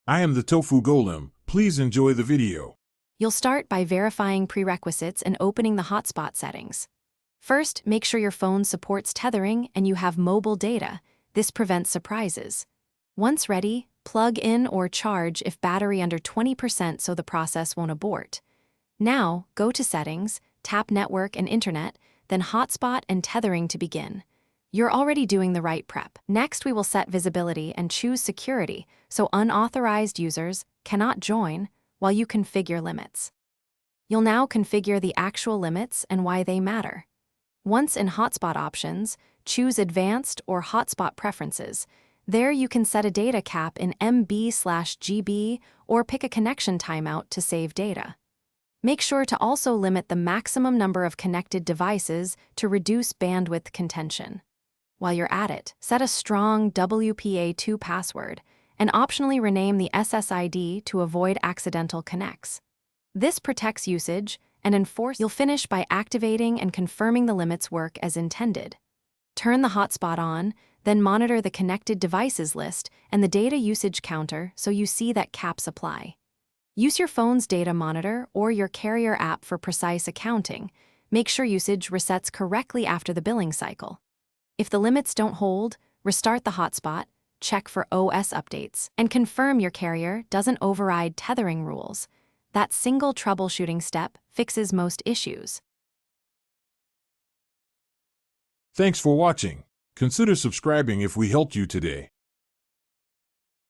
I am the Tofu Golem. Please enjoy the video. You'll start by verifying prerequisites and opening the hotspot settings. First, make sure your phone supports tethering and you have mobile data. This prevents surprises. Once ready, plug in or charge if battery under 20% so the process won't abort. Now, go to Settings, tap Network and Internet, then Hotspot and Tethering to begin. You're already doing the right prep. Next, we will set visibility and choose security so unauthorized users cannot join while you configure limits. You'll now configure the actual limits and why they matter. Once in Hotspot Options, choose Advanced or Hotspot Preferences. There you can set a data cap in MB/GB or pick a connection timeout to save data. Make sure to also limit the maximum number of connected devices to reduce bandwidth contention. While you're at it, set a strong WPA2 password and optionally rename the SSID to avoid accidental connects. This protects usage and you'll finish by activating and confirming the limits work as intended. Turn the hotspot on, then monitor the connected devices list and the data usage counter so you see that caps apply. Use your phone's data monitor or your carrier app for precise accounting. Make sure usage resets correctly after the billing cycle. If the limits don't hold, restart the hotspot, check for OS updates, and confirm your carrier doesn't override tethering rules. That single troubleshooting step fixes most issues. Thanks for watching. Consider subscribing if we helped you today.